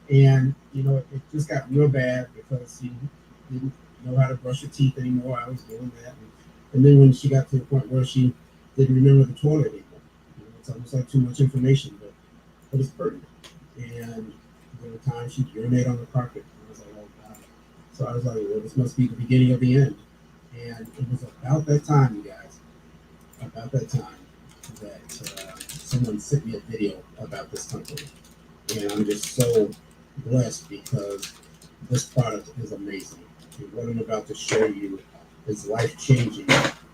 And it just got real bad because she didn't know how to brush her teeth anymore. I was doing that, and then when she got to the point where she didn't remember the toilet anymore, it's almost like too much information, but it's pertinent. And there were times she'd urinate on the carpet. I was like, oh god. So I was like, well, this must be the beginning of the end. And it was about that time, you guys, about that time that someone sent me a video about this company, and I'm just so blessed because this product is amazing. And what I'm about to show you is life changing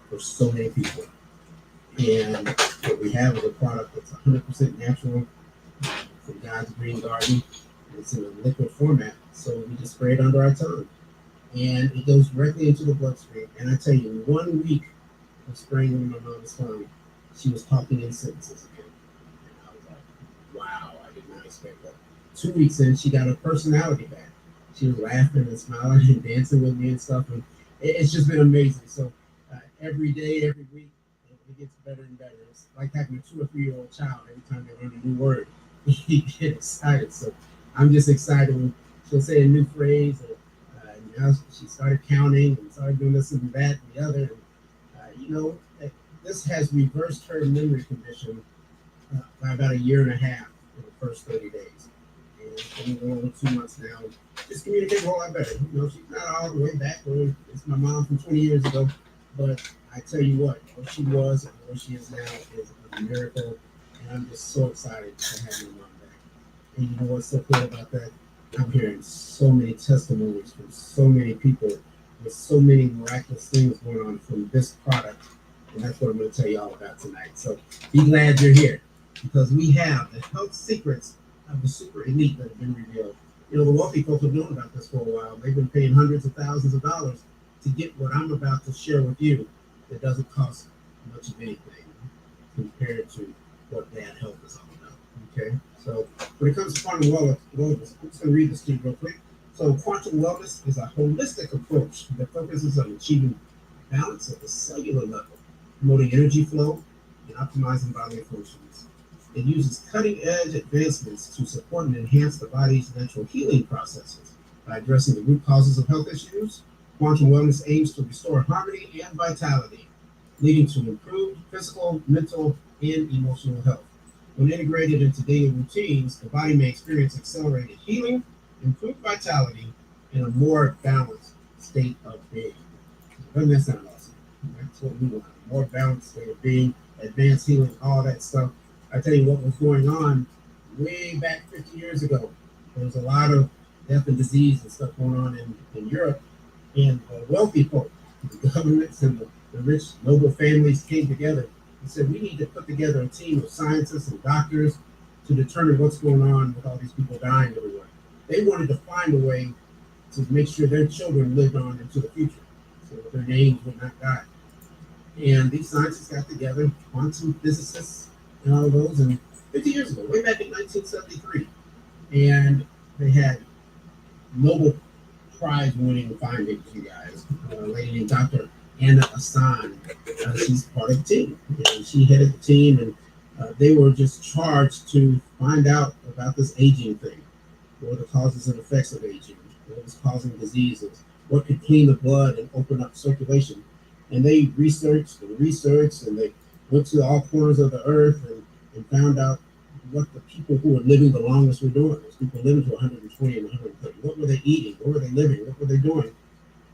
for so many people. And what we have is a product that's 100% natural from God's green garden. And it's in a liquid format, so we just spray it under our tongue, and it goes directly into the bloodstream. And I tell you, 1 week of spraying it in my mom's tongue, she was talking in sentences again. And I was like, wow, I did not expect that. 2 weeks in, she got her personality back. She was laughing and smiling and dancing with me and stuff. And it's just been amazing. So every day, every week, it gets better and better. It's like having a 2 or 3 year old child. Every time they learn a new word, you get excited. So I'm just excited when she'll say a new phrase. Or, now she started counting and started doing this and that and the other. And, this has reversed her memory condition by about a year and a half in the first 30 days. And it's been going on 2 months now. Just communicate a whole lot better. She's not all the way back where it's my mom from 20 years ago, but I tell you what she was and what she is now is a miracle. And I'm just so excited to have my mom back. And you know what's so cool about that? I'm hearing so many testimonies from so many people with so many miraculous things going on from this product. And that's what I'm going to tell you all about tonight. So be glad you're here because we have the health secrets of the super elite that have been revealed. The wealthy folks have known about this for a while. They've been paying hundreds of thousands of dollars to get what I'm about to share with you that doesn't cost much of anything compared to what bad health is all about. Okay? So when it comes to quantum wellness, I'm just going to read this to you real quick. So quantum wellness is a holistic approach that focuses on achieving balance at the cellular level, promoting energy flow, and optimizing bodily functions. It uses cutting-edge advancements to support and enhance the body's natural healing processes. By addressing the root causes of health issues, quantum wellness aims to restore harmony and vitality, leading to improved physical, mental, and emotional health. When integrated into daily routines, the body may experience accelerated healing, improved vitality, and a more balanced state of being. Doesn't that sound awesome? That's what we want. A more balanced state of being, advanced healing, all that stuff. I tell you what was going on way back 50 years ago. There was a lot of death and disease and stuff going on in Europe. And the wealthy folk, the governments and the rich, noble families came together and said, we need to put together a team of scientists and doctors to determine what's going on with all these people dying everywhere. They wanted to find a way to make sure their children lived on into the future so that their names would not die. And these scientists got together, quantum physicists and all of those, and 50 years ago, way back in 1973. And they had Nobel Prize winning findings, you guys. A lady named Dr. Anna Hassan, she's part of the team. And she headed the team, and they were just charged to find out about this aging thing. What were the causes and effects of aging? What was causing diseases? What could clean the blood and open up circulation? And they researched, and they went to all corners of the earth and found out what the people who were living the longest were doing. Those people living to 120 and 130. What were they eating? What were they living? What were they doing?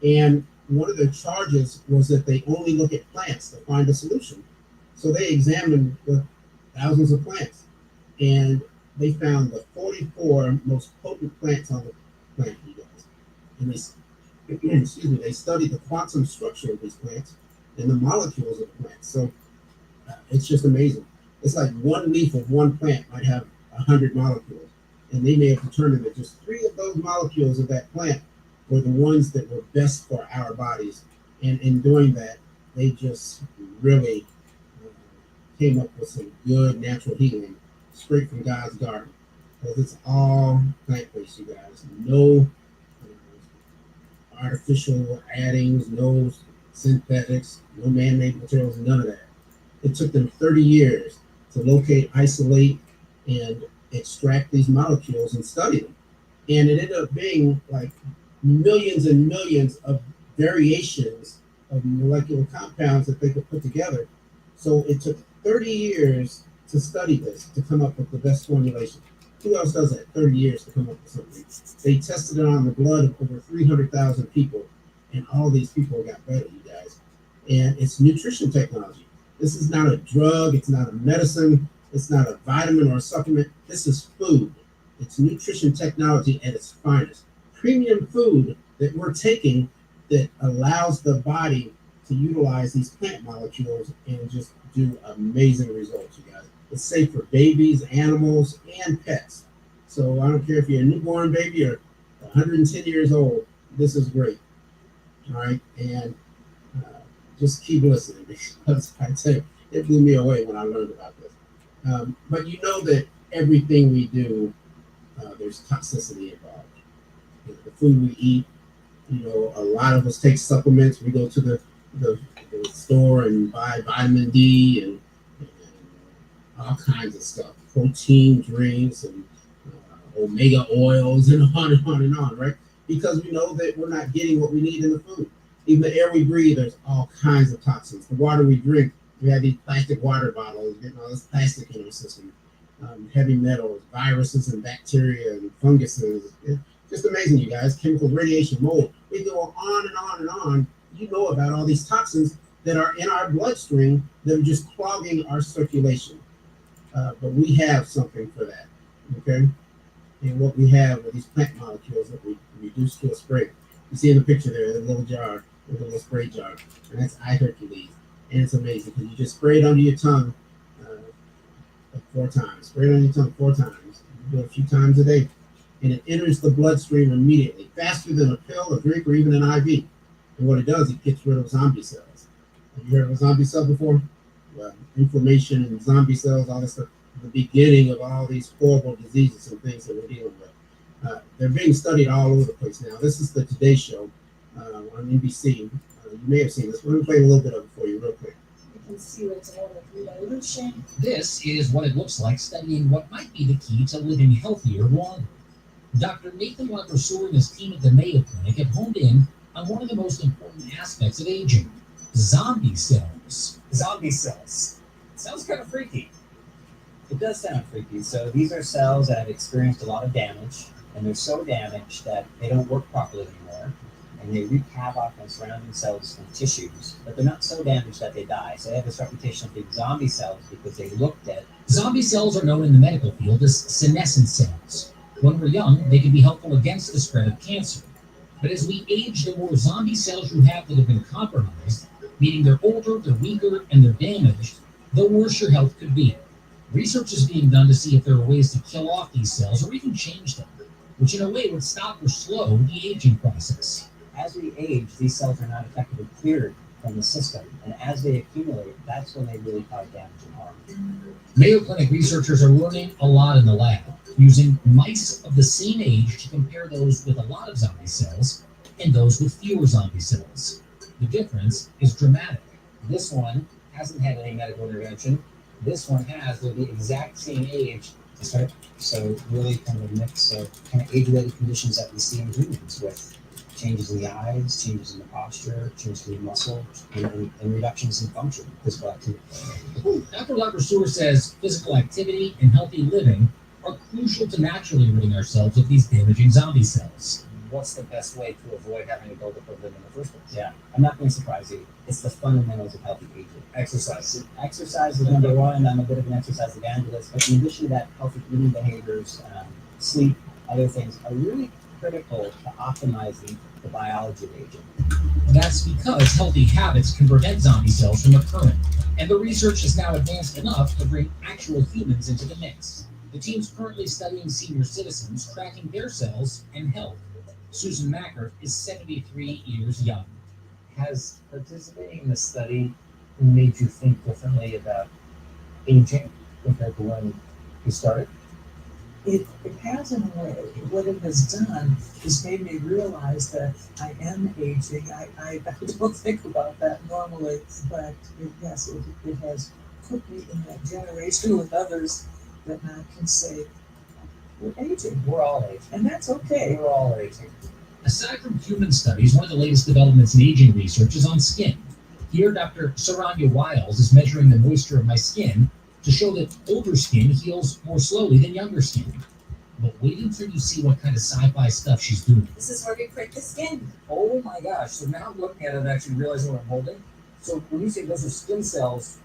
And one of their charges was that they only look at plants to find a solution. So they examined the thousands of plants, and they found the 44 most potent plants on the planet, you guys. And excuse me, they studied the quantum structure of these plants and the molecules of the plants. So it's just amazing. It's like one leaf of one plant might have 100 molecules, and they may have determined that just three of those molecules of that plant were the ones that were best for our bodies. And in doing that, they just really uh, came up with some good natural healing straight from God's garden. Because it's all plant based, you guys. No artificial addings, no synthetics, no man made materials, none of that. It took them 30 years to locate, isolate, and extract these molecules and study them. And it ended up being like millions and millions of variations of molecular compounds that they could put together. So it took 30 years to study this to come up with the best formulation. Who else does that? 30 years to come up with something. They tested it on the blood of over 300,000 people, and all these people got better, you guys. And it's nutrition technology. This is not a drug, it's not a medicine, it's not a vitamin or a supplement. This is food. It's nutrition technology at its finest. Premium food that we're taking that allows the body to utilize these plant molecules and just do amazing results, you guys. It's safe for babies, animals, and pets. So I don't care if you're a newborn baby or 110 years old, this is great. All right. And just keep listening because I tell you, it blew me away when I learned about this. But you know that everything we do, there's toxicity involved. The food we eat, a lot of us take supplements. We go to the store and buy vitamin D and all kinds of stuff, protein drinks and omega oils and on, right? Because we know that we're not getting what we need in the food. Even the air we breathe, there's all kinds of toxins. The water we drink, we have these plastic water bottles, getting all this plastic in our system, heavy metals, viruses and bacteria and funguses. It's just amazing, you guys. Chemical radiation, mold. We go on and on and on. You know about all these toxins that are in our bloodstream that are just clogging our circulation. But we have something for that, okay? And what we have are these plant molecules that we reduce to a spray. You see in the picture there, the little jar, the little spray jar, and that's iHercules. And it's amazing because you just spray it under your tongue like 4 times. Spray it on your tongue 4 times. You do it a few times a day. And it enters the bloodstream immediately, faster than a pill, a drink, or even an IV. And what it does, it gets rid of zombie cells. Have you heard of a zombie cell before? Well, inflammation and zombie cells, all this stuff, the beginning of all these horrible diseases and things that we're dealing with. They're being studied all over the place now. This is the Today Show on NBC. You may have seen this. We're going to play a little bit of it for you real quick. You can see what's more of evolution. This is what it looks like studying what might be the key to living healthier longer. Dr. Nathan Labrasseur and his team at the Mayo Clinic have honed in on one of the most important aspects of aging: zombie cells. Zombie cells. Sounds kind of freaky. It does sound freaky. So these are cells that have experienced a lot of damage, and they're so damaged that they don't work properly anymore, and they wreak havoc on surrounding cells and tissues, but they're not so damaged that they die. So they have this reputation of being zombie cells because they look dead. Zombie cells are known in the medical field as senescent cells. When we're young, they can be helpful against the spread of cancer. But as we age, the more zombie cells you have that have been compromised, meaning they're older, they're weaker, and they're damaged, the worse your health could be. Research is being done to see if there are ways to kill off these cells or even change them, which in a way would stop or slow the aging process. As we age, these cells are not effectively cleared from the system, and as they accumulate, that's when they really cause damage and harm. Mayo Clinic researchers are learning a lot in the lab, using mice of the same age to compare those with a lot of zombie cells and those with fewer zombie cells. The difference is dramatic. This one hasn't had any medical intervention. This one has. They're the exact same age. So really kind of a mix of kind of age-related conditions that we see in humans, with changes in the eyes, changes in the posture, changes in the muscle, and reductions in function, physical activity. Dr. Labrasseur says physical activity and healthy living are crucial to naturally ridding ourselves of these damaging zombie cells. What's the best way to avoid having to build up of them in the first place? Yeah, I'm not going to surprise you. It's the fundamentals of healthy aging. Exercise. Exercise is number one. I'm a bit of an exercise evangelist, but in addition to that, healthy eating behaviors, sleep, other things are really critical to optimizing the biology of aging. That's because healthy habits can prevent zombie cells from occurring, and the research is now advanced enough to bring actual humans into the mix. The team's currently studying senior citizens, tracking their cells and health. Susan Mackert is 73 years young. Has participating in this study made you think differently about aging compared to when you started? It has in a way. What it has done is made me realize that I am aging. I don't think about that normally, but it has put me in that generation with others that now can say, we're aging, We're all aging. and that's okay. We're all aging. Aside from human studies, one of the latest developments in aging research is on skin. Here, Dr. Saranya Wiles is measuring the moisture of my skin to show that older skin heals more slowly than younger skin. But wait until you see what kind of sci-fi stuff she's doing. This is where we prick the skin. Oh my gosh. So now I'm looking at it and actually realizing what I'm holding. So when you say those are skin cells,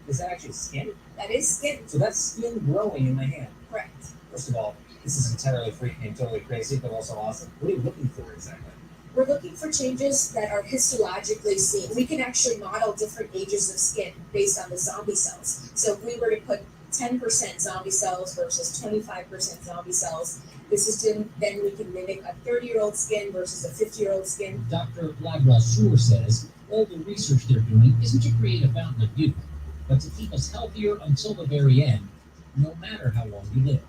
is that actually skin? That is skin. So that's skin growing in my hand. Correct. First of all, this is entirely freaky and totally crazy, but also awesome. What are you looking for exactly? We're looking for changes that are histologically seen. We can actually model different ages of skin based on the zombie cells. So if we were to put 10% zombie cells versus 25% zombie cells, then we can mimic a 30-year-old skin versus a 50-year-old skin. Dr. Labrasseur says all the research they're doing isn't to create a fountain of youth, but to keep us healthier until the very end, no matter how long we live.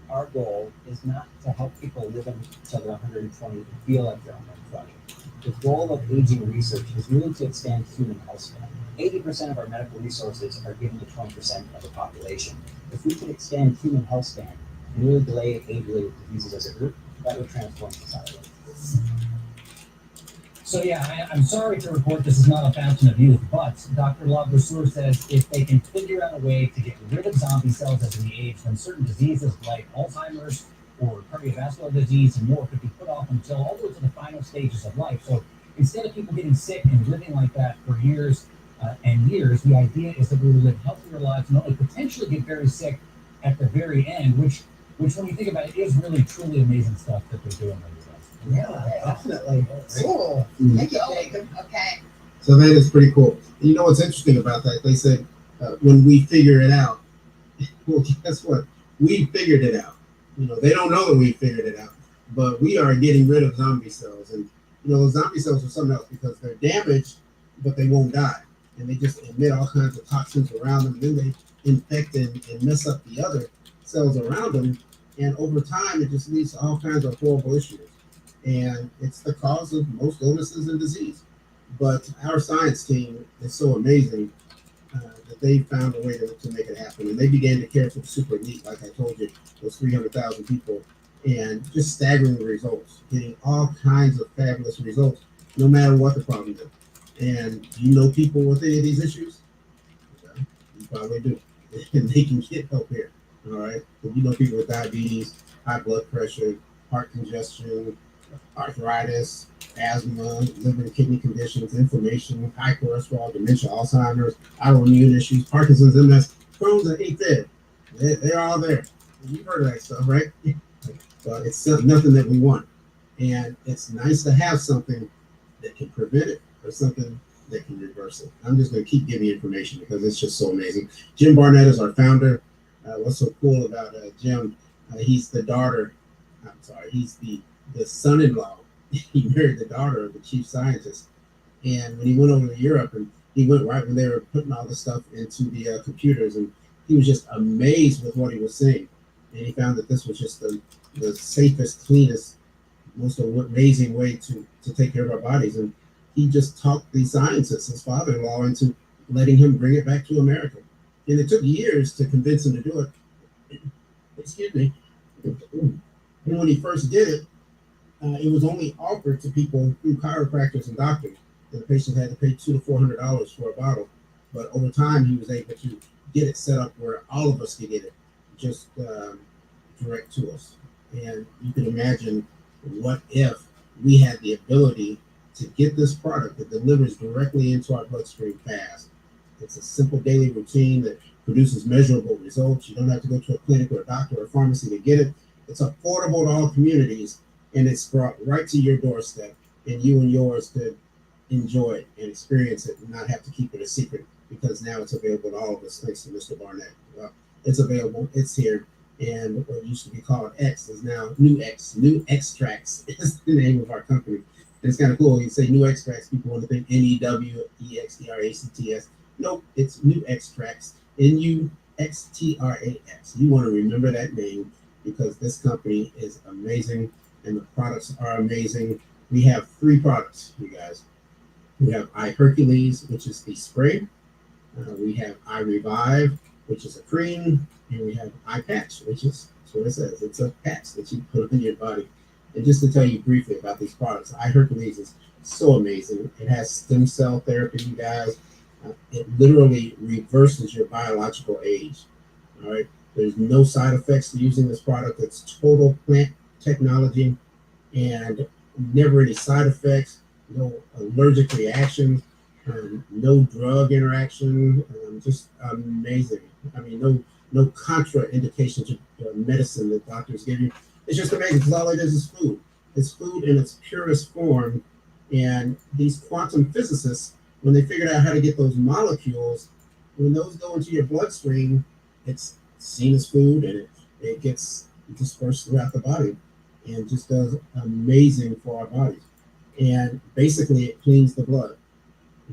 Our goal is not to help people live until they're 120 and feel like they're 120. The goal of aging research is really to expand human health span. 80% of our medical resources are given to 20% of the population. If we could extend human health span and really delay age-related diseases as a group, that would transform society. So yeah, I'm sorry to report this is not a fountain of youth, but Dr. Labrasseur says if they can figure out a way to get rid of zombie cells as we age, then certain diseases like Alzheimer's or cardiovascular disease and more could be put off until all the way to the final stages of life. So instead of people getting sick and living like that for years and years, the idea is that we will live healthier lives and only potentially get very sick at the very end, which when you think about it, is really truly amazing stuff that they're doing. Yeah, definitely. Cool. Mm. Thank you, Jacob. Okay. So that is pretty cool. And you know what's interesting about that? They said when we figure it out, well, guess what? We figured it out. You know, they don't know that we figured it out, but we are getting rid of zombie cells. And, you know, those zombie cells are something else because they're damaged, but they won't die. And they just emit all kinds of toxins around them. And then they infect and mess up the other cells around them. And over time, it just leads to all kinds of horrible issues. And it's the cause of most illnesses and disease. But our science team is so amazing that they found a way to make it happen. And they began to care for the super elite, like I told you, those 300,000 people, and just staggering results, getting all kinds of fabulous results, no matter what the problem is. And you know people with any of these issues? Okay. You probably do. And they can get help here. All right. If you know people with diabetes, high blood pressure, heart congestion, arthritis, asthma, liver and kidney conditions, inflammation, high cholesterol, dementia, Alzheimer's, autoimmune issues, Parkinson's, MS, Crohn's, and AFib. They're all there. You've heard of that stuff, right? So it's nothing that we want. And it's nice to have something that can prevent it or something that can reverse it. I'm just going to keep giving you information because it's just so amazing. Jim Barnett is our founder. What's so cool about Jim, he's the son-in-law. He married the daughter of the chief scientist. And when he went over to Europe, and he went right when they were putting all the stuff into the computers, and he was just amazed with what he was seeing. And he found that this was just the safest, cleanest, most amazing way to take care of our bodies. And he just talked the scientists, his father-in-law, into letting him bring it back to America. And it took years to convince him to do it. Excuse me. And when he first did it, it was only offered to people through chiropractors and doctors. And the patient had to pay $200 to $400 for a bottle. But over time, he was able to get it set up where all of us could get it just direct to us. And you can imagine what if we had the ability to get this product that delivers directly into our bloodstream fast. It's a simple daily routine that produces measurable results. You don't have to go to a clinic or a doctor or a pharmacy to get it. It's affordable to all communities, and it's brought right to your doorstep, and you and yours could enjoy it and experience it and not have to keep it a secret because now it's available to all of us thanks to Mr. Barnett. Well, it's available. It's here. And what used to be called X is now New X. New Extracts is the name of our company. And it's kind of cool. You say New Extracts, people want to think NEWEXTRACTS. Nope, it's New Extracts. NUXTRAX. You want to remember that name because this company is amazing and the products are amazing. We have 3 products, you guys. We have iHercules, which is the spray. We have iRevive, which is a cream. And we have iPatch, which is That's what it says. It's a patch that you put on your body. And just to tell you briefly about these products, iHercules is so amazing. It has stem cell therapy, you guys. It literally reverses your biological age. All right. There's no side effects to using this product. It's total plant technology and never any side effects, no allergic reactions, no drug interaction. Just amazing. I mean, no contraindications to medicine that doctors give you. It's just amazing because all it is food. It's food in its purest form. And these quantum physicists, when they figured out how to get those molecules, when those go into your bloodstream, it's seen as food and it gets dispersed throughout the body and just does amazing for our bodies. And basically, it cleans the blood.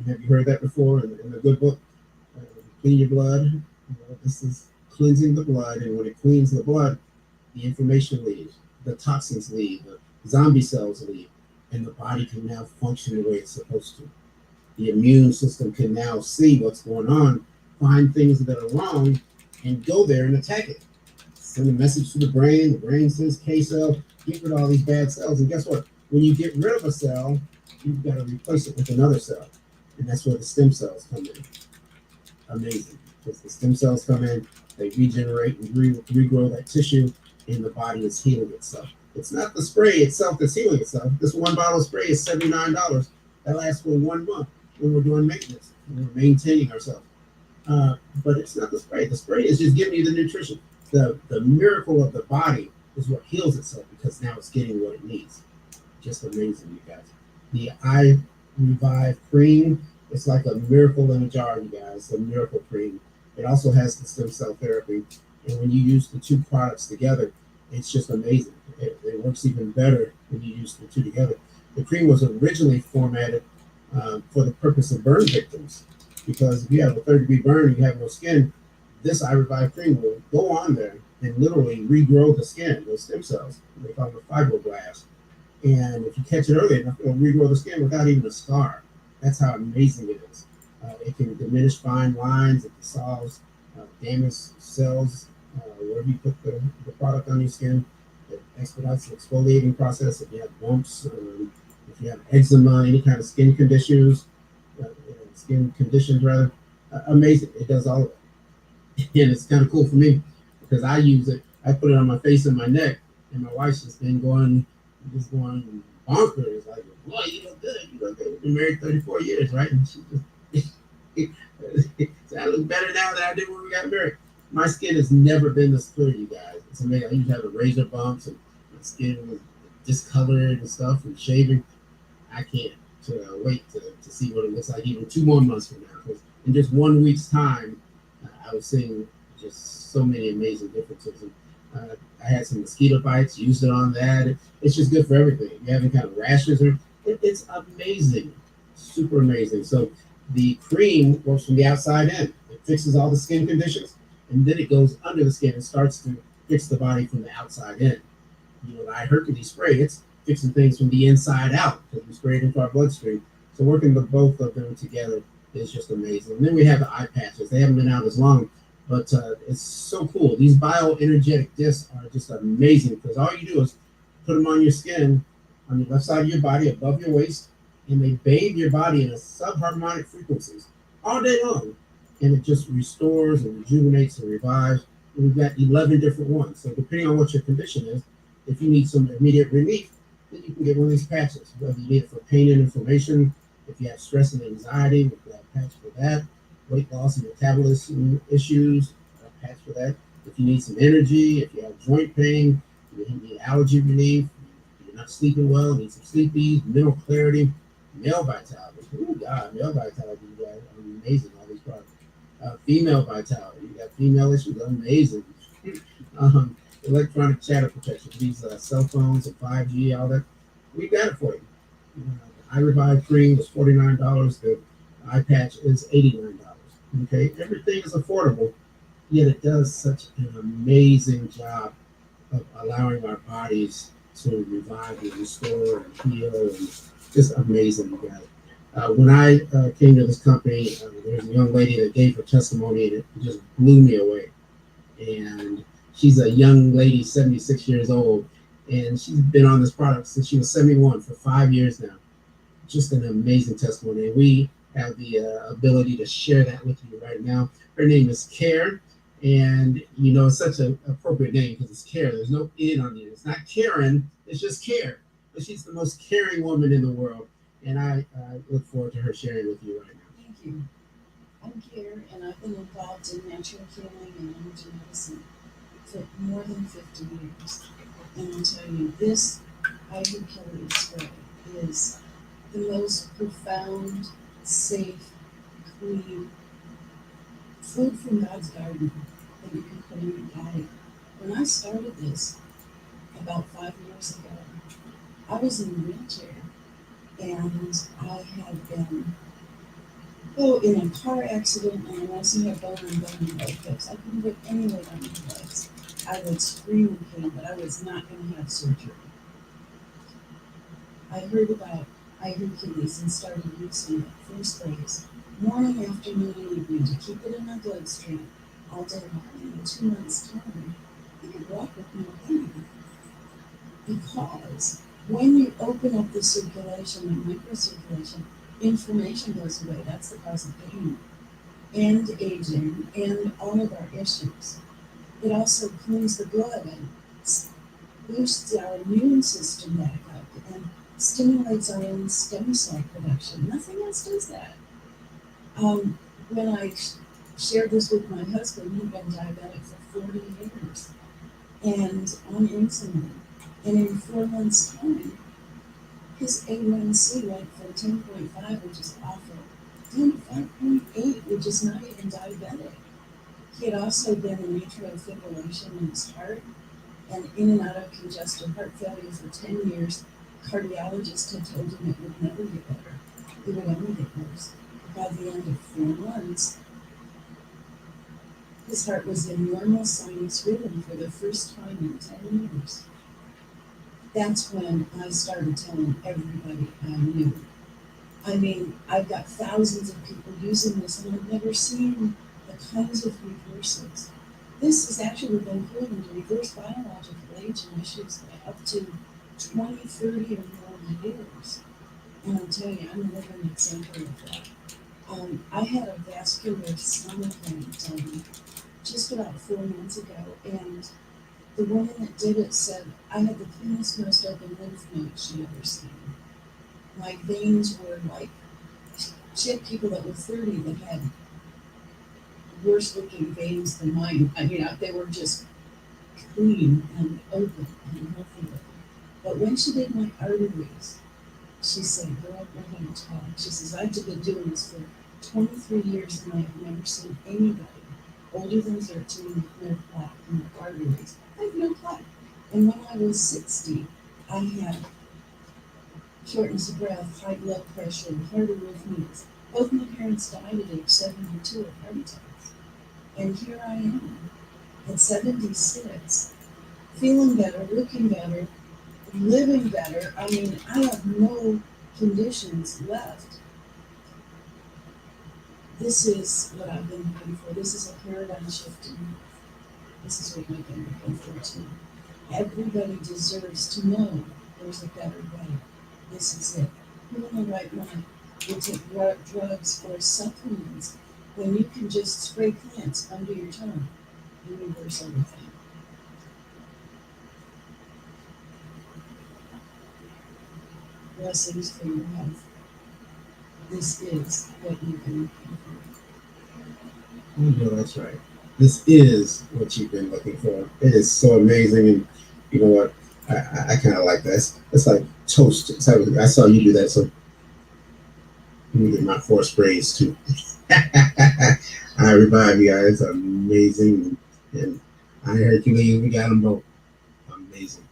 Have you heard that before in the good book? Clean your blood. This is cleansing the blood, and when it cleans the blood, the inflammation leaves, the toxins leave, the zombie cells leave, and the body can now function the way it's supposed to. The immune system can now see what's going on, find things that are wrong, and go there and attack it. Send a message to the brain sends K cell, get rid of all these bad cells, and guess what? When you get rid of a cell, you've got to replace it with another cell. And that's where the stem cells come in. Amazing. Because the stem cells come in, they regenerate and regrow that tissue, and the body is healing itself. It's not the spray itself that's healing itself. This one bottle of spray is $79. That lasts for 1 month when we're doing maintenance, when we're maintaining ourselves. But it's not the spray. The spray is just giving you the nutrition. The miracle of the body is what heals itself because now it's getting what it needs. Just amazing, you guys. The I Revive cream, it's like a miracle in a jar, you guys. A miracle cream. It also has the stem cell therapy. And when you use the two products together, it's just amazing. It works even better when you use the two together. The cream was originally formatted for the purpose of burn victims. Because if you have a 3rd-degree burn and you have no skin, this I Revive cream will go on there and literally regrow the skin, those stem cells. They call them the fibroblasts. And if you catch it early enough, it'll regrow the skin without even a scar. That's how amazing it is. It can diminish fine lines. It dissolves damaged cells wherever you put the product on your skin. It expedites the exfoliating process. If you have bumps, if you have eczema, any kind of skin conditions, amazing. It does all of it. And it's kind of cool for me because I use it. I put it on my face and my neck, and my wife's just going bonkers. Like, boy, you look good. You look good. We've been married 34 years, right? And she just, so I look better now than I did when we got married. My skin has never been this clear, you guys. It's amazing. I used to have the razor bumps, and my skin was discolored and stuff from shaving. I can't wait to see what it looks like even 2 more months from now. Because in just 1 week's time, I was seeing just so many amazing differences. And, I had some mosquito bites, used it on that. It's just good for everything. If you have any kind of rashes, it's amazing, super amazing. So the cream works from the outside in. It fixes all the skin conditions, and then it goes under the skin and starts to fix the body from the outside in. You know, the iHercules spray, it's fixing things from the inside out because we spray it into our bloodstream. So working the both of them together is just amazing. And then we have the eye patches. They haven't been out as long, but it's so cool. These bioenergetic discs are just amazing because all you do is put them on your skin, on the left side of your body, above your waist, and they bathe your body in a subharmonic frequencies all day long. And it just restores and rejuvenates and revives. And we've got 11 different ones. So depending on what your condition is, if you need some immediate relief, then you can get one of these patches, whether you need it for pain and inflammation, if you have stress and anxiety, we can have a patch for that. Weight loss and metabolism issues, a patch for that. If you need some energy, if you have joint pain, you need allergy relief, you're not sleeping well, need some sleepies, mental clarity, male vitality. Oh God, male vitality, you guys are amazing, all these products. Female vitality, you got female issues, amazing. Electronic chatter protection, these cell phones and 5G, all that, we got it for you. The iRevive cream was $49. The eye patch is $89. Okay, everything is affordable, yet it does such an amazing job of allowing our bodies to revive and restore and heal, and just amazing, you guys. When I came to this company, there was a young lady that gave her testimony, and it just blew me away. And She's a young lady, 76 years old, and she's been on this product since she was 71 for 5 years now. Just an amazing testimony. And we have the ability to share that with you right now. Her name is Care, and it's such an appropriate name because it's Care. There's no "in" on it. It's not Karen. It's just Care. But she's the most caring woman in the world, and I look forward to her sharing with you right now. Thank you. I'm Care, and I've been involved in natural healing and energy medicine for more than 50 years. And I'll tell you, this iHercules spray is the most profound, safe, clean food from God's garden that you can put in your body. When I started this about 5 years ago, I was in a wheelchair, and I had been in a car accident, and I also had bone and bone leg hooks. I couldn't put any weight on my legs. I would scream in pain, but I was not going to have surgery. I heard about iHercules and started using it 4 sprays, morning, afternoon, and evening, to keep it in my bloodstream all day long. And in 2 months' time, I could walk with no pain. Because when you open up the circulation and microcirculation, inflammation goes away. That's the cause of pain and aging and all of our issues. It also cleans the blood and boosts our immune system back up and stimulates our own stem cell production. Nothing else does that. When I shared this with my husband, he'd been diabetic for 40 years and on insulin. And in 4 months' time, his A1C went from 10.5, which is awful, down to 5.8, which is not even diabetic. He had also been in atrial fibrillation in his heart and in and out of congestive heart failure for 10 years. Cardiologist had told him it would never get better. It would only get worse. By the end of 4 months, his heart was in normal sinus rhythm for the first time in 10 years. That's when I started telling everybody I knew. I mean, I've got thousands of people using this, and I've never seen the kinds of reversals. This has actually been proven to reverse biological age and issues by up to 20, 30, or more years. And I'll tell you, I'm a living example of that. I had a vascular sonogram done just about 4 months ago, and the woman that did it said I had the cleanest, most open lymph nodes she'd ever seen. My veins were like, she had people that were 30 that had worse looking veins than mine. I mean, they were just clean and open and healthy looking. But when she did my arteries, she said, girl, we're going to talk. She says, I've been doing this for 23 years and I have never seen anybody older than 13 with no plaque in their arteries. I have no plaque. And when I was 60, I had shortness of breath, high blood pressure, heart arrhythmias. Both my parents died at age 72 of heart attacks. And here I am at 76, feeling better, looking better, living better. I mean, I have no conditions left. This is what I've been looking for. This is a paradigm shift in life. This is what I've been looking for too. Everybody deserves to know there's a better way. This is it. Who in the right mind will take drugs or supplements when you can just spray plants under your tongue and reverse everything? Blessings for your health. This is what you've been looking for. No, that's right. This is what you've been looking for. It is so amazing, and you know what? I kind of like that. It's like toast. I saw you do that, so let me get my 4 sprays too. I revive you guys. Amazing, and iHercules, we got them both. Amazing.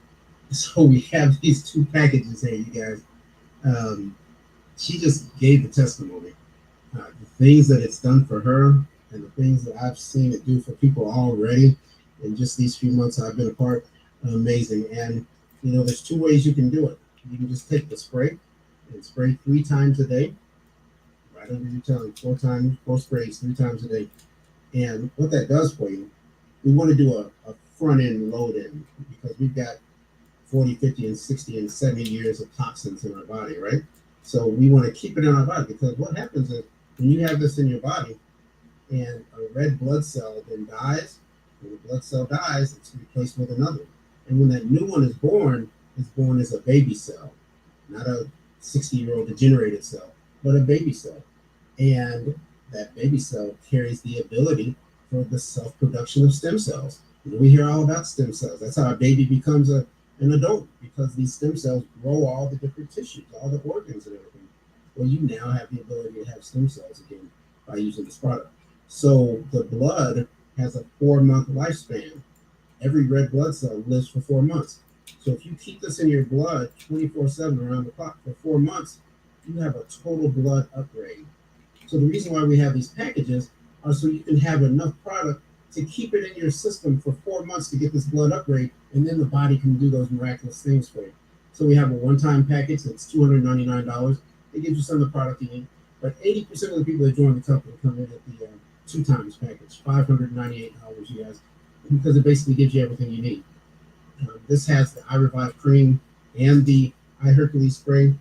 So we have these 2 packages here, you guys. She just gave the testimony. The things that it's done for her and the things that I've seen it do for people already in just these few months I've been apart, amazing. And, there's 2 ways you can do it. You can just take the spray and spray 3 times a day, right under your tongue, 4 sprays, 3 times a day. And what that does for you, we want to do a front end load in because we've got 40, 50, and 60, and 70 years of toxins in our body, right? So we want to keep it in our body because what happens is when you have this in your body and a red blood cell then dies, when the blood cell dies, it's replaced with another. And when that new one is born as a baby cell, not a 60-year-old degenerated cell, but a baby cell. And that baby cell carries the ability for the self-production of stem cells. We hear all about stem cells. That's how a baby becomes an adult, because these stem cells grow all the different tissues, all the organs and everything. Well, you now have the ability to have stem cells again by using this product. So the blood has a 4-month lifespan. Every red blood cell lives for 4 months. So if you keep this in your blood 24/7 around the clock for 4 months, you have a total blood upgrade. So the reason why we have these packages are so you can have enough product to keep it in your system for 4 months to get this blood upgrade, and then the body can do those miraculous things for you. So we have a one-time package that's $299. It gives you some of the product you need. But 80% of the people that join the company come in at the 2 times package, $598, you guys, because it basically gives you everything you need. This has the iRevive cream and the iHercules spray.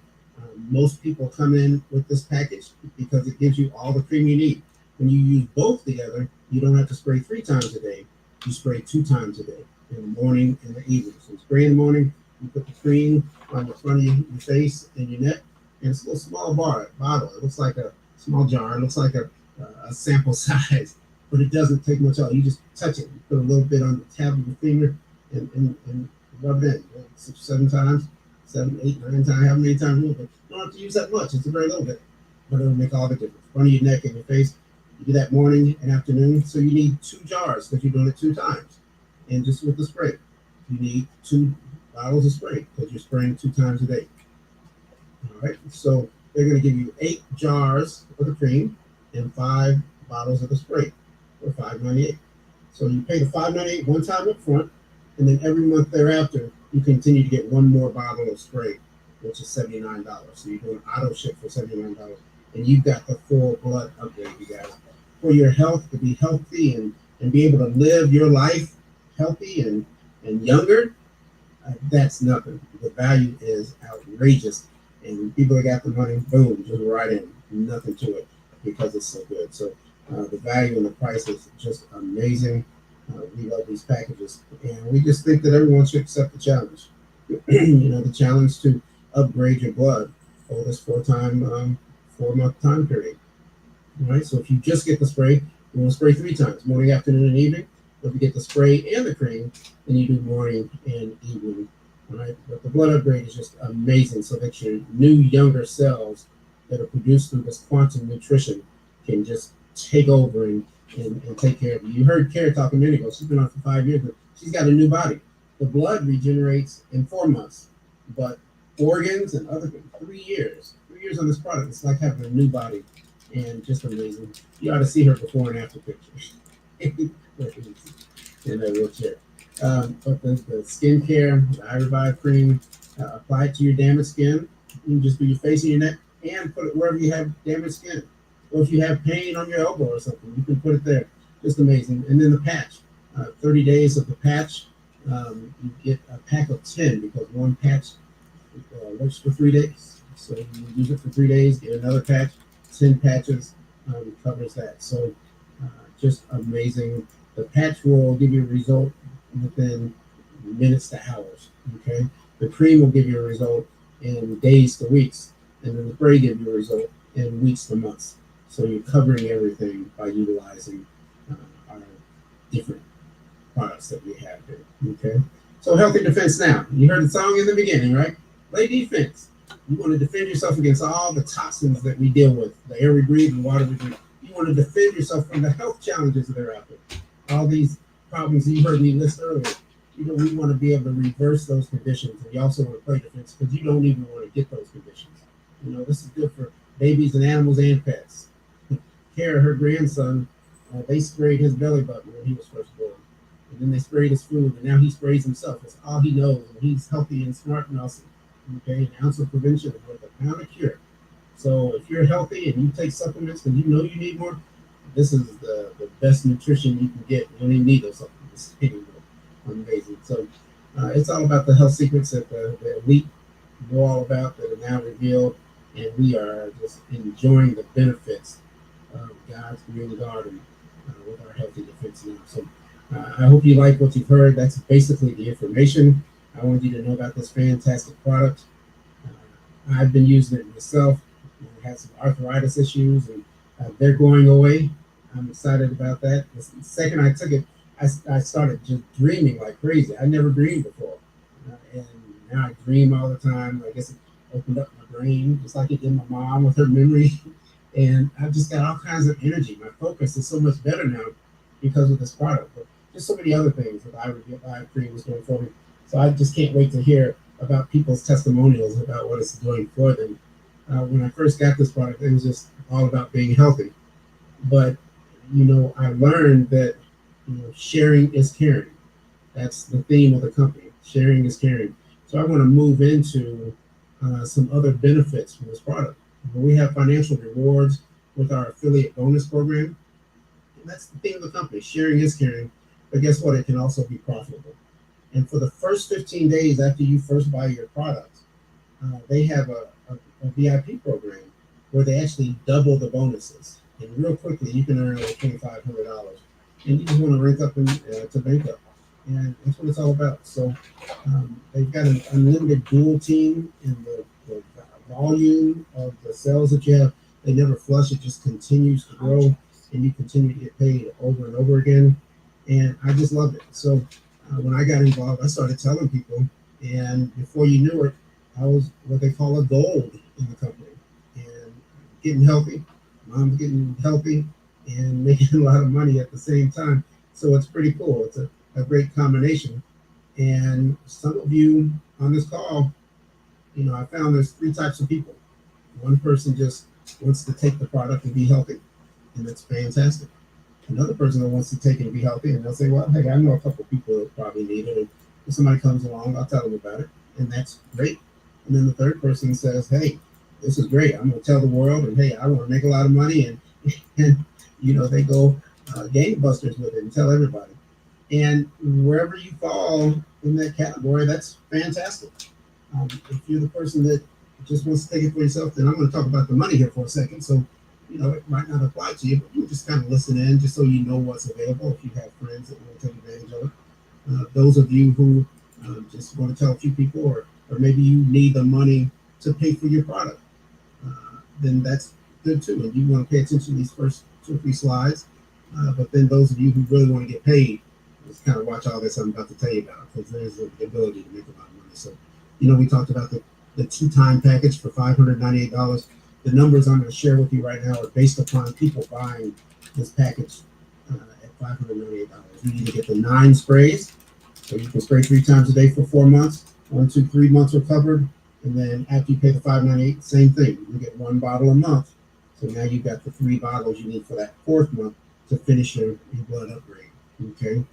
Most people come in with this package because it gives you all the cream you need. When you use both together, you don't have to spray 3 times a day. You spray 2 times a day, in the morning and the evening. So you spray in the morning, you put the cream on the front of your face and your neck, and it's a little small bottle. It looks like a small jar. It looks like a sample size, but it doesn't take much out. You just touch it. You put a little bit on the tab of your finger and rub it in 6 or 7 times, 7, 8, 9 times, however many times you want. But you don't have to use that much. It's a very little bit, but it'll make all the difference. Front of your neck and your face. You do that morning and afternoon. So you need 2 jars because you're doing it 2 times. And just with the spray, you need 2 bottles of spray because you're spraying 2 times a day. All right. So they're going to give you 8 jars of the cream and 5 bottles of the spray for $598. So you pay the $598 one time up front, and then every month thereafter, you continue to get 1 more bottle of spray, which is $79. So you're doing auto ship for $79. And you've got the full blood upgrade, you guys. For your health, to be healthy and be able to live your life healthy and younger, that's nothing. The value is outrageous. And people that got the money, boom, just right in. Nothing to it because it's so good. So the value and the price is just amazing. We love these packages. And we just think that everyone should accept the challenge. The challenge to upgrade your blood over this 4-month time period. All right, so if you just get the spray, you want to spray 3 times, morning, afternoon, and evening. If you get the spray and the cream, then you do morning and evening. All right, but the blood upgrade is just amazing so that your new, younger cells that are produced through this quantum nutrition can just take over and take care of you. You heard Kara talk a minute ago. She's been on for 5 years, but she's got a new body. The blood regenerates in 4 months, but organs and other things, 3 years. 3 years on this product, it's like having a new body, and just amazing. You ought to see her before and after pictures in that wheelchair. But the skincare, the iRevive cream, apply it to your damaged skin. You can just do your face and your neck, and put it wherever you have damaged skin. Or if you have pain on your elbow or something, you can put it there. Just amazing. And then the patch, 30 days of the patch. You get a pack of 10 because one patch works for 3 days. So you use it for 3 days, get another patch, 10 patches covers that. So just amazing. The patch will give you a result within minutes to hours. Okay. The cream will give you a result in days to weeks, and then the spray give you a result in weeks to months. So you're covering everything by utilizing our different products that we have here. Okay. So Healthy Defense Now. You heard the song in the beginning, right? Play defense. You want to defend yourself against all the toxins that we deal with, the air we breathe and water we breathe. You want to defend yourself from the health challenges that are out there. All these problems that you heard me list earlier. We want to be able to reverse those conditions. And you also want to play defense because you don't even want to get those conditions. This is good for babies and animals and pets. Kara, her grandson, they sprayed his belly button when he was first born. And then they sprayed his food, and now he sprays himself. That's all he knows. And he's healthy and smart and awesome. Okay, an ounce of prevention is worth a pound of cure. So if you're healthy and you take supplements and you know you need more, this is the best nutrition you can get. You don't even need those supplements anymore. amazing. So it's all about the health secrets that the elite know all about that are now revealed, and we are just enjoying the benefits of God's green garden with our healthy defense now. So I hope you like what you've heard. That's basically the information I wanted you to know about this fantastic product. I've been using it myself. I had some arthritis issues, and they're going away. I'm excited about that. The second I took it, I started just dreaming like crazy. I never dreamed before, and now I dream all the time. I guess it opened up my brain, just like it did my mom with her memory. And I've just got all kinds of energy. My focus is so much better now because of this product. But just so many other things that I Cream was doing for me. So I just can't wait to hear about people's testimonials about what it's doing for them. When I first got this product, it was just all about being healthy. But I learned that sharing is caring. That's the theme of the company. Sharing is caring. So I want to move into some other benefits from this product. We have financial rewards with our affiliate bonus program. And that's the theme of the company. Sharing is caring. But guess what? It can also be profitable. And for the first 15 days after you first buy your product, they have a VIP program where they actually double the bonuses. And real quickly, you can earn like $2,500. And you just want to rank up to bank up. And that's what it's all about. So they've got an unlimited dual team, and the volume of the sales that you have, they never flush. It just continues to grow, and you continue to get paid over and over again. And I just love it. So when I got involved, I started telling people, and before you knew it, I was what they call a gold in the company, and getting healthy. Mom's getting healthy and making a lot of money at the same time. So it's pretty cool. It's a great combination. And some of you on this call, I found there's three types of people. One person just wants to take the product and be healthy, and that's fantastic. Another person that wants to take it and be healthy, and they'll say, well, hey, I know a couple of people that probably need it. And if somebody comes along, I'll tell them about it, and that's great. And then the third person says, hey, this is great. I'm going to tell the world, and hey, I want to make a lot of money, and they go gangbusters with it and tell everybody. And wherever you fall in that category, that's fantastic. If you're the person that just wants to take it for yourself, then I'm going to talk about the money here for a second. So, it might not apply to you, but you just kind of listen in just so you know what's available if you have friends that want to take advantage of it. Those of you who just want to tell a few people, or maybe you need the money to pay for your product, then that's good too. And you want to pay attention to these first 2 or 3 slides. But then those of you who really want to get paid, just kind of watch all this I'm about to tell you about, because there's the ability to make a lot of money. So, we talked about the 2-time package for $598. The numbers I'm going to share with you right now are based upon people buying this package at $598. You need to get the 9 sprays, so you can spray 3 times a day for 4 months. 1, 2, 3 months are covered, and then after you pay the $598, same thing. You get 1 bottle a month. So now you've got the 3 bottles you need for that 4th month to finish your blood upgrade. Okay,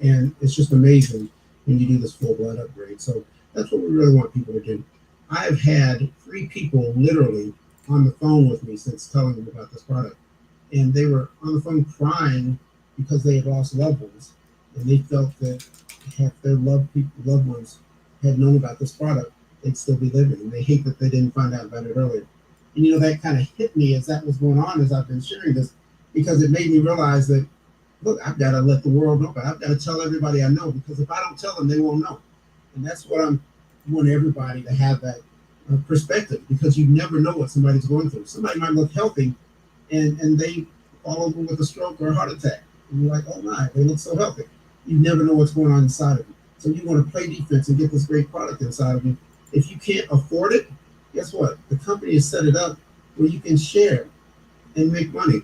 and it's just amazing when you do this full blood upgrade. So that's what we really want people to do. I've had 3 people literally on the phone with me since telling them about this product. And they were on the phone crying because they had lost loved ones. And they felt that if their loved ones had known about this product, they'd still be living. And they hate that they didn't find out about it earlier. And that kind of hit me as that was going on, as I've been sharing this, because it made me realize that, look, I've got to let the world know. I've got to tell everybody I know, because if I don't tell them, they won't know. And that's what I want everybody to have, that perspective, because you never know what somebody's going through. Somebody might look healthy and they fall over with a stroke or a heart attack. And you're like, oh my, they look so healthy. You never know what's going on inside of you. So you want to play defense and get this great product inside of you. If you can't afford it, guess what? The company has set it up where you can share and make money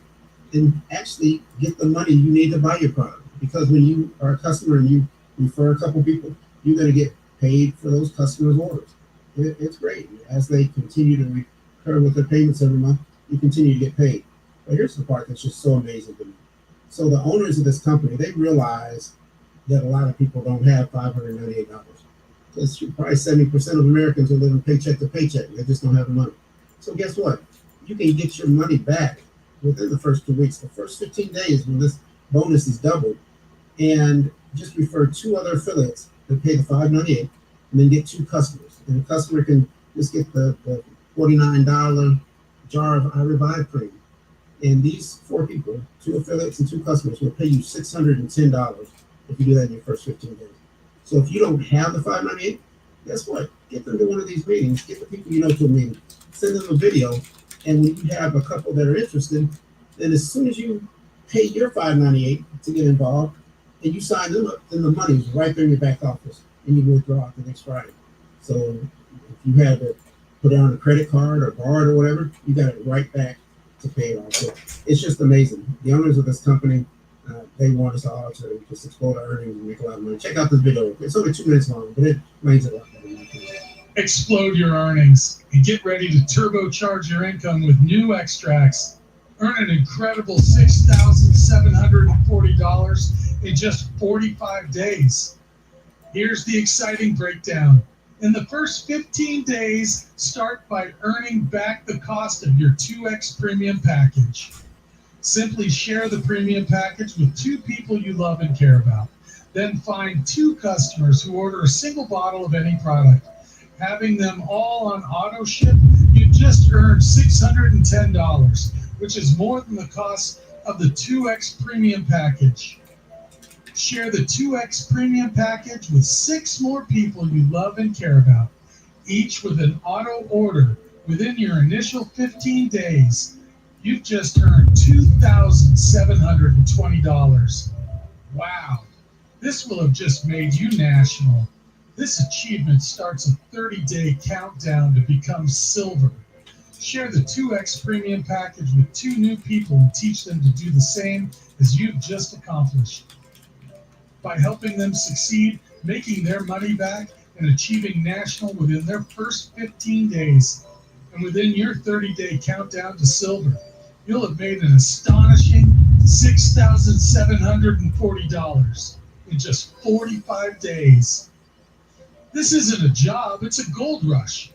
and actually get the money you need to buy your product. Because when you are a customer and you refer a couple people, you're going to get paid for those customers' orders. It's great. As they continue to recur with their payments every month, you continue to get paid. But here's the part that's just so amazing to me. So the owners of this company, they realize that a lot of people don't have $598. Because probably 70% of Americans are living paycheck to paycheck. They just don't have the money. So guess what? You can get your money back within the first 2 weeks. The first 15 days when this bonus is doubled, and just refer 2 other affiliates that pay the $5.98, and then get 2 customers. And the customer can just get the $49 jar of I Revive cream. And these 4 people, 2 affiliates and 2 customers, will pay you $610 if you do that in your first 15 days. So if you don't have the $5.98, guess what? Get them to one of these meetings. Get the people you know to a meeting. Send them a video. And when you have a couple that are interested, then as soon as you pay your $5.98 to get involved and you sign them up, then the money is right there in your back office and you can withdraw it the next Friday. So if you had to put it on a credit card or borrow it or whatever, you got it right back to pay it off. So it's just amazing. The owners of this company, they want us all to just explode our earnings and make a lot of money. Check out this video. It's only 2 minutes long, but it explains it a lot better than I can. Explode your earnings and get ready to turbocharge your income with new extracts. Earn an incredible $6,740 in just 45 days. Here's the exciting breakdown. In the first 15 days, start by earning back the cost of your 2X premium package. Simply share the premium package with 2 people you love and care about. Then find 2 customers who order a single bottle of any product. Having them all on auto ship, you just earned $610, which is more than the cost of the 2X premium package. Share the 2X premium package with 6 more people you love and care about, each with an auto order within your initial 15 days. You've just earned $2,720. Wow, this will have just made you national. This achievement starts a 30-day countdown to become silver. Share the 2X premium package with 2 new people and teach them to do the same as you've just accomplished. By helping them succeed, making their money back, and achieving national within their first 15 days, and within your 30-day countdown to silver, you'll have made an astonishing $6,740 in just 45 days. This isn't a job, it's a gold rush.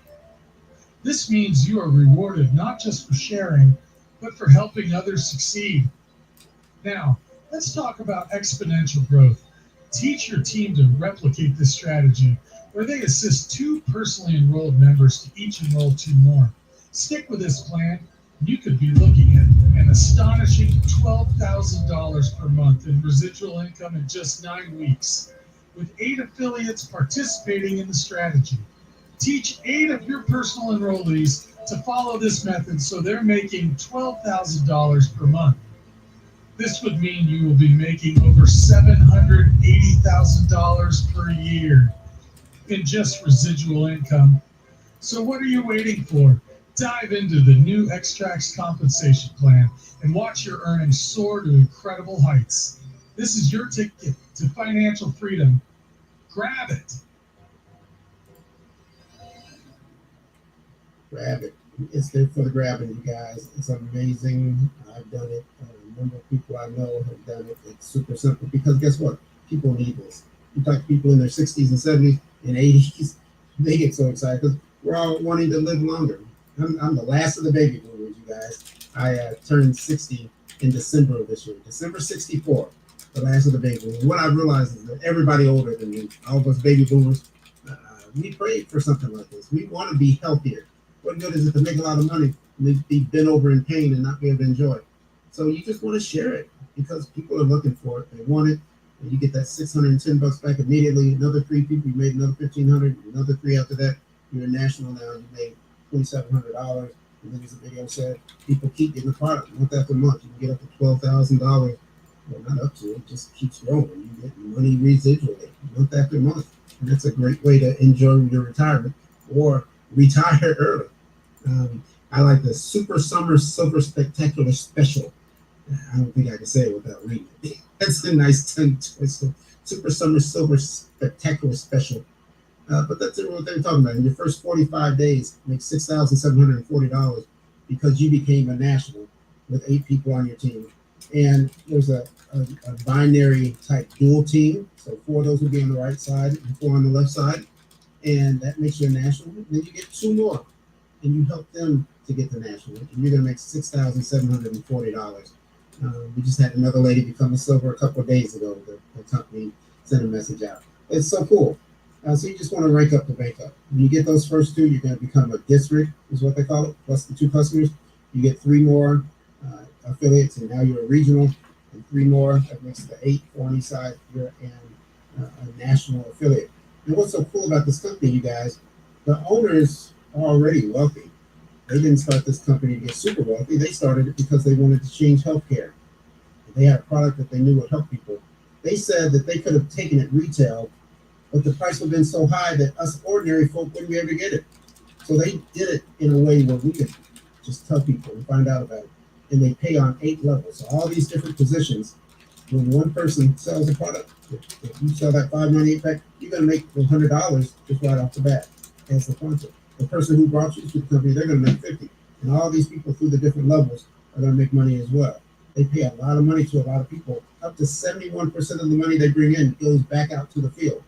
This means you are rewarded not just for sharing, but for helping others succeed. Now, let's talk about exponential growth. Teach your team to replicate this strategy, where they assist 2 personally enrolled members to each enroll 2 more. Stick with this plan, and you could be looking at an astonishing $12,000 per month in residual income in just 9 weeks, with 8 affiliates participating in the strategy. Teach 8 of your personal enrollees to follow this method so they're making $12,000 per month. This would mean you will be making over $780,000 per year in just residual income. So what are you waiting for? Dive into the new Extracts compensation plan and watch your earnings soar to incredible heights. This is your ticket to financial freedom. Grab it. Grab it. It's there for the grabbing, you guys. It's amazing. I've done it. A number of people I know have done it. It's super simple because guess what? People need this. You talk to people in their 60s and 70s and 80s, they get so excited because we're all wanting to live longer. I'm the last of the baby boomers, you guys. I turned 60 in December of this year, December 64, the last of the baby boomers. What I realized is that everybody older than me, all of us baby boomers, we prayed for something like this. We want to be healthier. What good is it to make a lot of money and be bent over in pain and not be able to enjoy it? So you just want to share it because people are looking for it. They want it. And you get that $610 back immediately. Another 3 people, you made another $1,500. Another 3 after that, you're national now. You made $2,700. And then as the video said, people keep getting the product month after month. You can get up to $12,000. Well, not up to it, just keeps growing. You get money residually month after month. And that's a great way to enjoy your retirement or retire early. I like the Super Summer Silver Spectacular Special. I don't think I can say it without reading it. That's a nice tongue twister. Super Summer Silver Spectacular Special. But that's what they're talking about. In your first 45 days, make $6,740 because you became a national with 8 people on your team. And there's a binary type dual team. So 4 of those will be on the right side and 4 on the left side. And that makes you a national. And then you get 2 more. And you help them to get the national. And you're going to make $6,740. We just had another lady become a silver a couple of days ago. The company send a message out. It's so cool. So you just want to rank up the bank up. When you get those first two, you're going to become a district, is what they call it, plus the 2 customers. You get 3 more affiliates, and now you're a regional, and 3 more. That makes the 8 on each side. You're a national affiliate. And what's so cool about this company, you guys, the owners are already wealthy. They didn't start this company to get super wealthy. They started it because they wanted to change healthcare. They had a product that they knew would help people. They said that they could have taken it retail, but the price would have been so high that us ordinary folk wouldn't be able to get it. So they did it in a way where we could just tell people and find out about it. And they pay on 8 levels. So all these different positions, when one person sells a product, if you sell that $5.98 pack, you're going to make $100 just right off the bat as the sponsor. The person who brought you to the company, they're going to make $50. And all these people through the different levels are going to make money as well. They pay a lot of money to a lot of people. Up to 71% of the money they bring in goes back out to the field.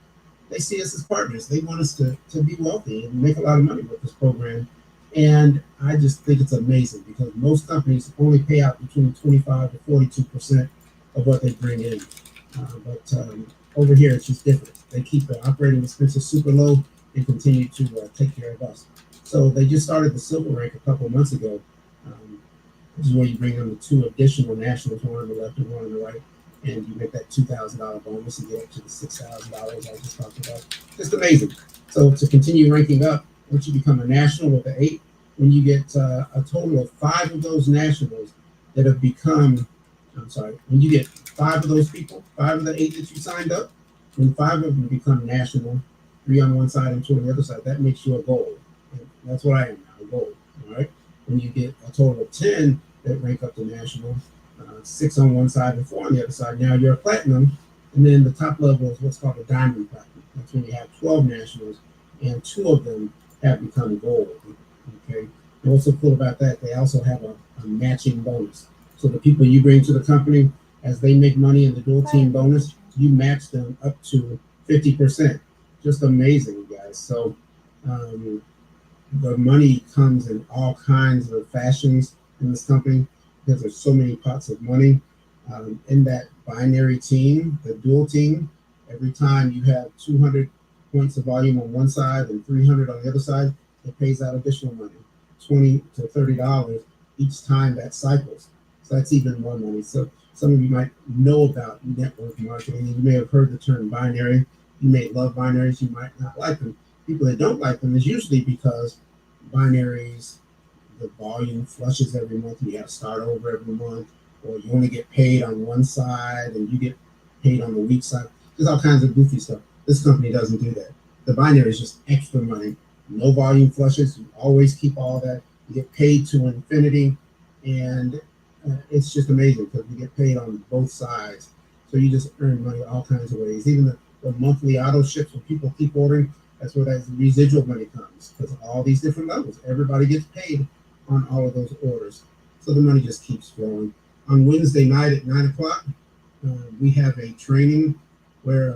They see us as partners. They want us to be wealthy and make a lot of money with this program. And I just think it's amazing because most companies only pay out between 25 to 42% of what they bring in. But over here, it's just different. They keep the operating expenses super low and continue to take care of us. So they just started the silver rank a couple of months ago. This is where you bring in the 2 additional nationals, one on the left and one on the right, and you make that $2,000 bonus and get up to the $6,000 I just talked about. Just amazing. So to continue ranking up, once you become a national with the 8, when you get a total of 5 of those nationals that have become, when you get 5 of those people, 5 of the 8 that you signed up, when 5 of them become national, 3 on one side and 2 on the other side, that makes you a gold. And that's what I am now, a gold. All right. When you get a total of 10 that rank up to national, 6 on one side and 4 on the other side, now you're a platinum. And then the top level is what's called a diamond platinum. That's when you have 12 nationals and 2 of them have become gold. Okay. And what's so cool about that, they also have a matching bonus. So the people you bring to the company, as they make money in the dual team bonus, you match them up to 50%. Just amazing, you guys. So the money comes in all kinds of fashions in this company because there's so many pots of money. In that binary team, the dual team, every time you have 200 points of volume on one side and 300 on the other side, it pays out additional money, $20 to $30 each time that cycles. So that's even more money. So some of you might know about network marketing. You may have heard the term binary. You may love binaries. You might not like them. People that don't like them is usually because binaries, the volume flushes every month. You have to start over every month, or you only get paid on one side and you get paid on the weak side. There's all kinds of goofy stuff. This company doesn't do that. The binary is just extra money. No volume flushes. You always keep all that. You get paid to infinity, and it's just amazing because we get paid on both sides. So you just earn money all kinds of ways. Even the monthly auto ships, when people keep ordering, that's where that residual money comes, because all these different levels, everybody gets paid on all of those orders. So the money just keeps flowing. On Wednesday night at 9 o'clock, we have a training where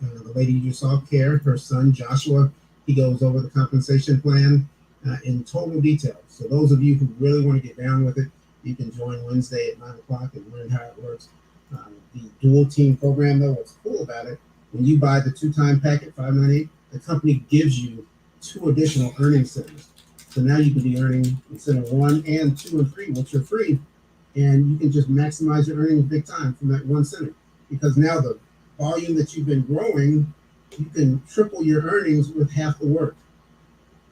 the lady you just saw, Care, her son Joshua, he goes over the compensation plan in total detail. So those of you who really want to get down with it, you can join Wednesday at 9 o'clock and learn how it works. The dual team program, though, what's cool about it, when you buy the 2-time packet, $598, the company gives you 2 additional earning centers. So now you can be earning center 1 and 2 and 3, which are free, and you can just maximize your earnings big time from that one center. Because now the volume that you've been growing, you can triple your earnings with half the work.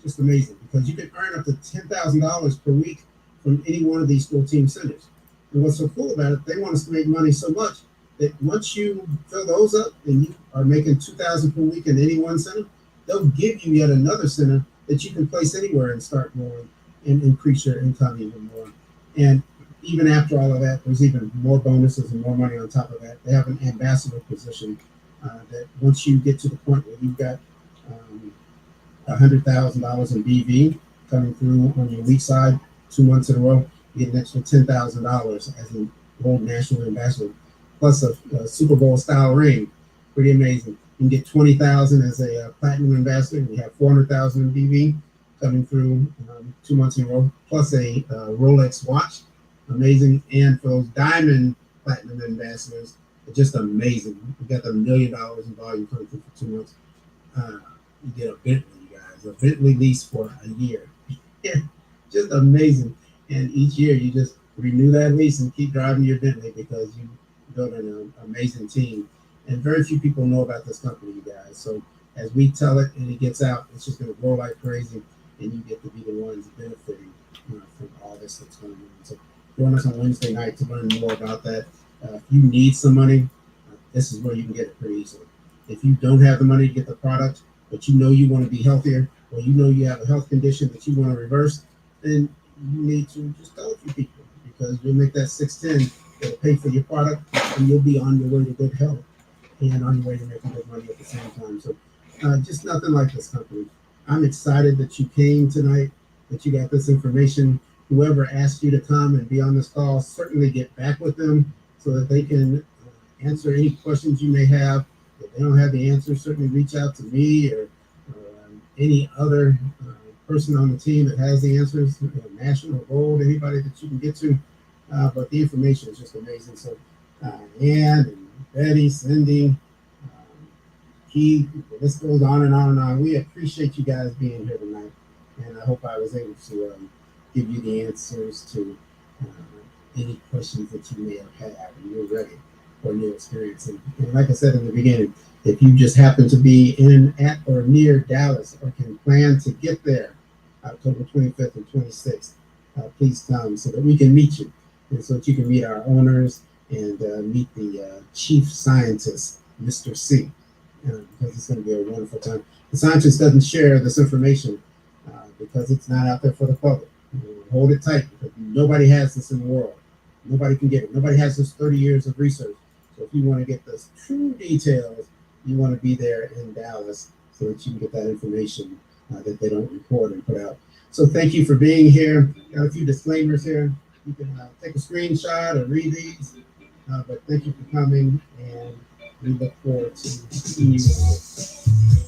Just amazing, because you can earn up to $10,000 per week from any one of these dual team centers. And what's so cool about it, they want us to make money so much that once you fill those up and you are making $2,000 per week in any one center, they'll give you yet another center that you can place anywhere and start growing and increase your income even more. And even after all of that, there's even more bonuses and more money on top of that. They have an ambassador position that once you get to the point where you've got $100,000 in BV coming through on your weak side 2 months in a row, you get an extra $10,000 as a Gold National Ambassador, plus a Super Bowl style ring. Pretty amazing. You can get $20,000 as a Platinum Ambassador. We have $400,000 in BV coming through 2 months in a row, plus a Rolex watch. Amazing. And for those Diamond Platinum Ambassadors, It's just amazing. We got the $1 million in volume coming through for 2 months. You get a Bentley, you guys, a Bentley lease for a year. Yeah, just amazing. And each year you just renew that lease and keep driving your Bentley because you built an amazing team. And very few people know about this company, you guys. So as we tell it and it gets out, it's just going to grow like crazy, and you get to be the ones benefiting from all this that's going on. So join us on Wednesday night to learn more about that. If you need some money, this is where you can get it pretty easily. If you don't have the money to get the product, but you know you want to be healthier, or you know you have a health condition that you want to reverse, then you need to just tell a few people, because you'll make that 610. It'll pay for your product, and you'll be on your way to good health and on your way to making good money at the same time. So just nothing like this company. I'm excited that you came tonight, that you got this information. Whoever asked you to come and be on this call, certainly get back with them so that they can answer any questions you may have. If they don't have the answer, certainly reach out to me or any other person on the team that has the answers, National Gold, anybody that you can get to. But the information is just amazing. So Ann and Betty, Cindy, Keith, the list goes on and on and on. We appreciate you guys being here tonight, and I hope I was able to give you the answers to any questions that you may have had when you're ready for a new experience. And like I said in the beginning, if you just happen to be in, at, or near Dallas, or can plan to get there October 25th and 26th, please come so that we can meet you, and so that you can meet our owners and meet the chief scientist, Mr. C, because it's going to be a wonderful time. The scientist doesn't share this information because it's not out there for the public. Hold it tight, because nobody has this in the world. Nobody can get it. Nobody has this 30 years of research. So if you want to get the true details, you want to be there in Dallas so that you can get that information that they don't record and put out. So thank you for being here. Got a few disclaimers here. You can take a screenshot or read these. But thank you for coming, and we look forward to seeing you.